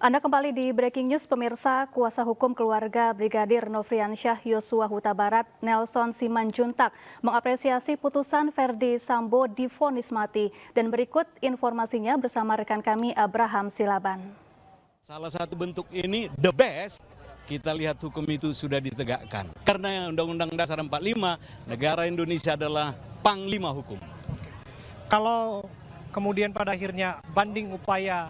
Anda kembali di Breaking News, pemirsa. Kuasa hukum keluarga Brigadir Nofriansyah Yosua Huta Barat, Nelson Simanjuntak, mengapresiasi putusan Verdi Sambo divonis mati. Dan berikut informasinya bersama rekan kami Abraham Silaban. Salah satu bentuk ini the best, kita lihat hukum itu sudah ditegakkan. Karena Undang-Undang Dasar 45, negara Indonesia adalah panglima hukum. Kalau kemudian pada akhirnya banding upaya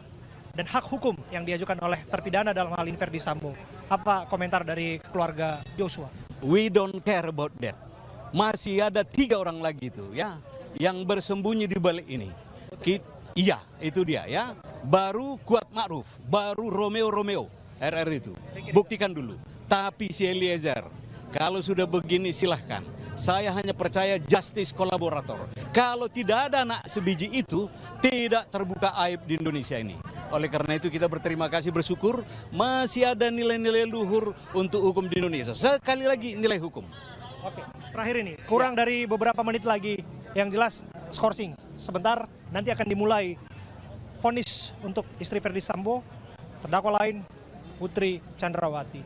dan hak hukum yang diajukan oleh terpidana dalam hal ini Verdi Sambo, apa komentar dari keluarga Joshua? We don't care about that. Masih ada 3 orang lagi itu ya yang bersembunyi di balik ini. Iya, itu dia ya. Baru Kuat Ma'ruf, baru Romeo RR itu. Buktikan dulu. Tapi si Eliezer, kalau sudah begini silahkan. Saya hanya percaya justice kolaborator. Kalau tidak ada anak sebiji itu, tidak terbuka aib di Indonesia ini. Oleh karena itu kita berterima kasih, bersyukur masih ada nilai-nilai luhur untuk hukum di Indonesia. Sekali lagi nilai hukum. Oke, terakhir ini, kurang dari beberapa menit lagi, yang jelas skorsing. Sebentar nanti akan dimulai vonis untuk istri Verdi Sambo, terdakwa lain Putri Chandrawati.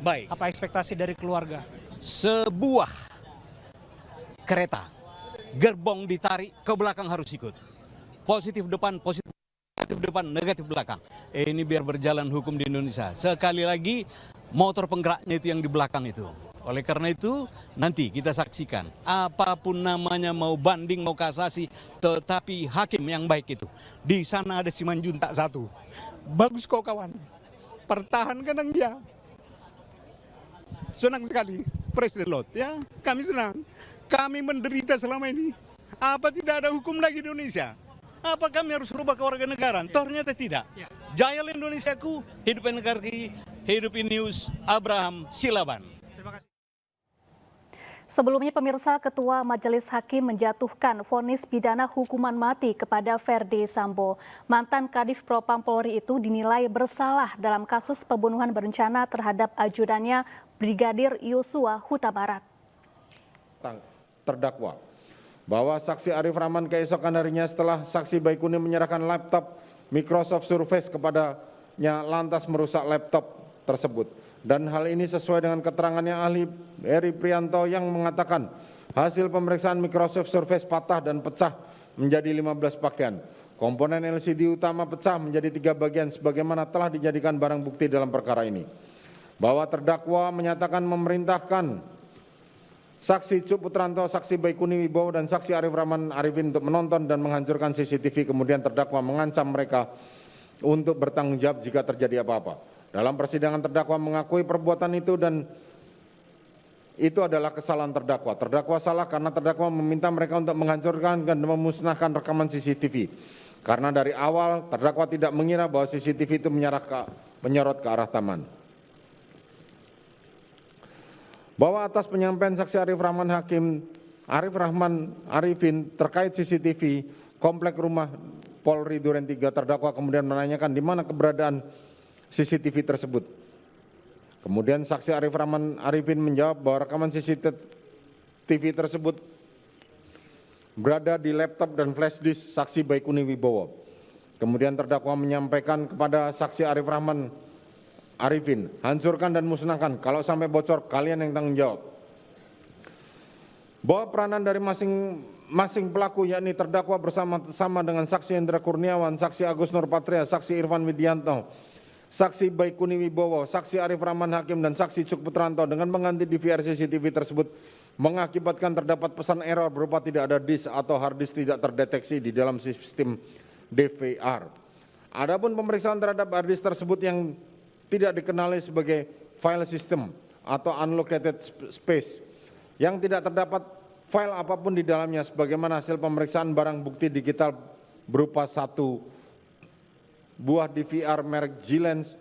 Baik. Apa ekspektasi dari keluarga? Sebuah kereta, gerbong ditarik, ke belakang harus ikut. Positif depan, negatif depan, negatif belakang. Ini biar berjalan hukum di Indonesia. Sekali lagi, motor penggeraknya itu yang di belakang itu. Oleh karena itu, nanti kita saksikan. Apapun namanya, mau banding, mau kasasi, tetapi hakim yang baik itu. Di sana ada Simanjuntak 1. Bagus kok kawan. Pertahankan yang dia. Senang sekali, Presiden Lot. Ya, kami senang. Kami menderita selama ini. Apa tidak ada hukum lagi di Indonesia? Apa kami harus rubah kewarganegaraan? Ternyata tidak. Jaya Indonesiaku, hidup NKRI, hidup News, Abraham Silaban. Terima kasih. Sebelumnya pemirsa, Ketua Majelis Hakim menjatuhkan vonis pidana hukuman mati kepada Verdi Sambo. Mantan Kadif Propam Polri itu dinilai bersalah dalam kasus pembunuhan berencana terhadap ajudannya Brigadir Yosua Huta Barat. Terdakwa bahwa saksi Arif Rahman keesokan harinya setelah saksi Baikuni menyerahkan laptop Microsoft Surface kepadanya lantas merusak laptop tersebut. Dan hal ini sesuai dengan keterangannya ahli Heri Prianto yang mengatakan hasil pemeriksaan Microsoft Surface patah dan pecah menjadi 15 bagian. Komponen LCD utama pecah menjadi 3 bagian sebagaimana telah dijadikan barang bukti dalam perkara ini. Bahwa terdakwa menyatakan memerintahkan saksi Cuk Putranto, saksi Baikuni Wibowo, dan saksi Arif Rahman Arifin untuk menonton dan menghancurkan CCTV. Kemudian terdakwa mengancam mereka untuk bertanggung jawab jika terjadi apa-apa. Dalam persidangan terdakwa mengakui perbuatan itu dan itu adalah kesalahan terdakwa. Terdakwa salah karena terdakwa meminta mereka untuk menghancurkan dan memusnahkan rekaman CCTV. Karena dari awal terdakwa tidak mengira bahwa CCTV itu menyorot ke arah taman. Bahwa atas penyampaian saksi Arif Rahman Arifin terkait CCTV komplek rumah Polri Duren 3, terdakwa kemudian menanyakan di mana keberadaan CCTV tersebut. Kemudian saksi Arif Rahman Arifin menjawab bahwa rekaman CCTV tersebut berada di laptop dan flash disk saksi Baikuni Wibowo. Kemudian terdakwa menyampaikan kepada saksi Arif Rahman Arifin, hancurkan dan musnahkan, kalau sampai bocor kalian yang tanggung jawab. Bahwa peranan dari masing-masing pelaku yakni terdakwa bersama-sama dengan saksi Hendra Kurniawan, saksi Agus Nurpatria, saksi Irfan Widianto, saksi Baikuni Wibowo, saksi Arif Rahman Hakim, dan saksi Cuk Putranto dengan mengganti DVR CCTV tersebut mengakibatkan terdapat pesan error berupa tidak ada disk atau hard disk tidak terdeteksi di dalam sistem DVR. Adapun pemeriksaan terhadap hard disk tersebut yang tidak dikenali sebagai file system atau unallocated space yang tidak terdapat file apapun di dalamnya sebagaimana hasil pemeriksaan barang bukti digital berupa 1 buah DVR merek Gilens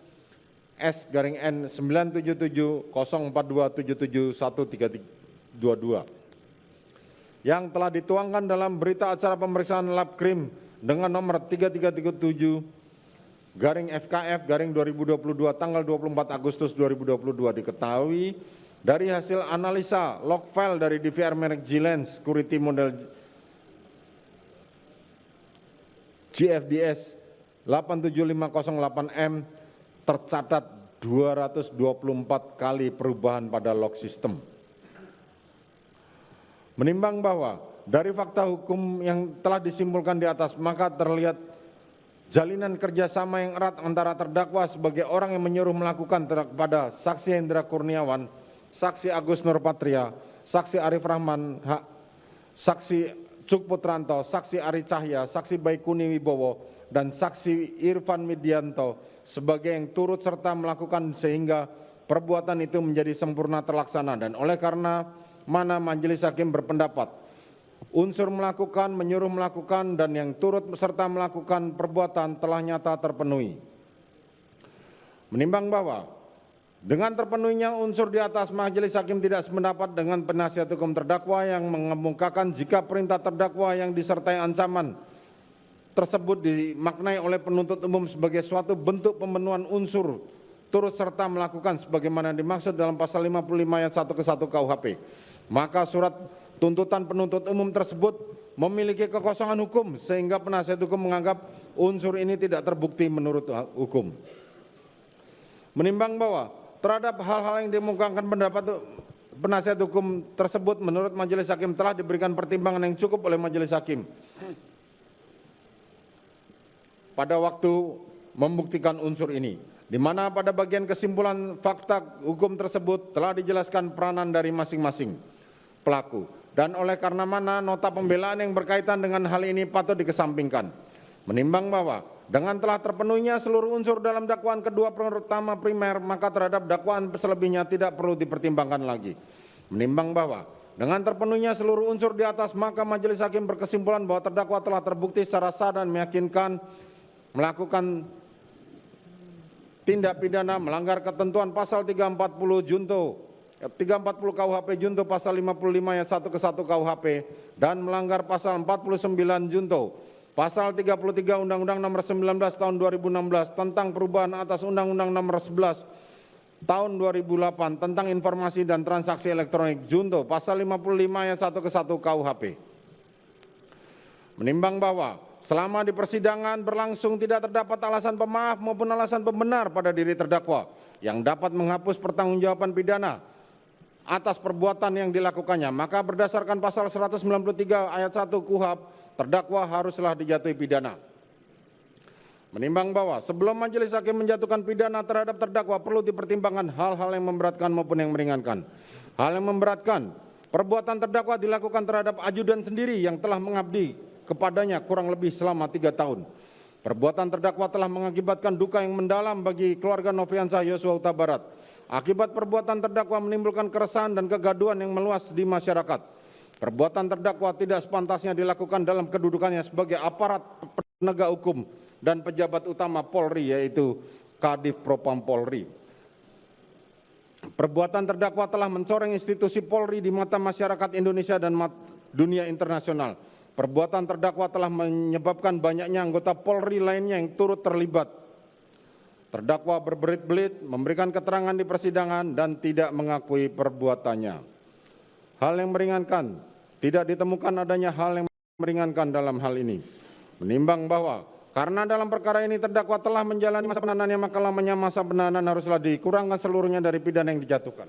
S/N 9770427713322 yang telah dituangkan dalam berita acara pemeriksaan lab krim dengan nomor 3337-FKF-2022 tanggal 24 Agustus 2022 diketahui dari hasil analisa log file dari DVR merek Gilens Security model GFDS 87508M tercatat 224 kali perubahan pada log system. Menimbang bahwa dari fakta hukum yang telah disimpulkan di atas, maka terlihat jalinan kerjasama yang erat antara terdakwa sebagai orang yang menyuruh melakukan kepada Saksi Hendra Kurniawan, Saksi Agus Nurpatria, Saksi Arif Rahman, Saksi Cuk Putranto, Saksi Ari Cahya, Saksi Baikuni Wibowo, dan Saksi Irfan Midianto sebagai yang turut serta melakukan sehingga perbuatan itu menjadi sempurna terlaksana. Dan oleh karena mana majelis hakim berpendapat unsur melakukan, menyuruh melakukan, dan yang turut serta melakukan perbuatan telah nyata terpenuhi. Menimbang bahwa dengan terpenuhinya unsur di atas, majelis hakim tidak sependapat dengan penasihat hukum terdakwa yang mengemukakan jika perintah terdakwa yang disertai ancaman tersebut dimaknai oleh penuntut umum sebagai suatu bentuk pemenuhan unsur turut serta melakukan sebagaimana dimaksud dalam pasal 55 ayat 1 ke 1 KUHP. Maka surat tuntutan penuntut umum tersebut memiliki kekosongan hukum sehingga penasihat hukum menganggap unsur ini tidak terbukti menurut hukum. Menimbang bahwa terhadap hal-hal yang dikemukakan pendapat penasihat hukum tersebut menurut majelis hakim telah diberikan pertimbangan yang cukup oleh majelis hakim pada waktu membuktikan unsur ini, di mana pada bagian kesimpulan fakta hukum tersebut telah dijelaskan peranan dari masing-masing pelaku, dan oleh karena mana nota pembelaan yang berkaitan dengan hal ini patut dikesampingkan. Menimbang bahwa dengan telah terpenuhinya seluruh unsur dalam dakwaan kedua pertama primer, maka terhadap dakwaan selebihnya tidak perlu dipertimbangkan lagi. Menimbang bahwa dengan terpenuhinya seluruh unsur di atas, maka majelis hakim berkesimpulan bahwa terdakwa telah terbukti secara sah dan meyakinkan melakukan tindak pidana melanggar ketentuan pasal 340 KUHP junto pasal 55 ayat 1 ke 1 KUHP dan melanggar pasal 49 junto pasal 33 Undang-Undang Nomor 19 Tahun 2016 tentang perubahan atas Undang-Undang Nomor 11 Tahun 2008 tentang informasi dan transaksi elektronik junto pasal 55 ayat 1 ke 1 KUHP. Menimbang bahwa selama di persidangan berlangsung tidak terdapat alasan pemaaf maupun alasan pembenar pada diri terdakwa yang dapat menghapus pertanggungjawaban pidana atas perbuatan yang dilakukannya, maka berdasarkan pasal 193 ayat 1 KUHP, terdakwa haruslah dijatuhi pidana. Menimbang bahwa sebelum majelis hakim menjatuhkan pidana terhadap terdakwa perlu dipertimbangkan hal-hal yang memberatkan maupun yang meringankan. Hal yang memberatkan, perbuatan terdakwa dilakukan terhadap ajudan sendiri yang telah mengabdi kepadanya kurang lebih selama 3 tahun. Perbuatan terdakwa telah mengakibatkan duka yang mendalam bagi keluarga Nofriansah Yosua Huta Barat. Akibat perbuatan terdakwa menimbulkan keresahan dan kegaduhan yang meluas di masyarakat. Perbuatan terdakwa tidak sepantasnya dilakukan dalam kedudukannya sebagai aparat penegak hukum dan pejabat utama Polri, yaitu Kadif Propam Polri. Perbuatan terdakwa telah mencoreng institusi Polri di mata masyarakat Indonesia dan dunia internasional. Perbuatan terdakwa telah menyebabkan banyaknya anggota Polri lainnya yang turut terlibat. Terdakwa berbelit-belit memberikan keterangan di persidangan dan tidak mengakui perbuatannya. Hal yang meringankan, tidak ditemukan adanya hal yang meringankan dalam hal ini. Menimbang bahwa karena dalam perkara ini terdakwa telah menjalani masa penahanannya, maka lamanya masa penahanan haruslah dikurangkan seluruhnya dari pidana yang dijatuhkan.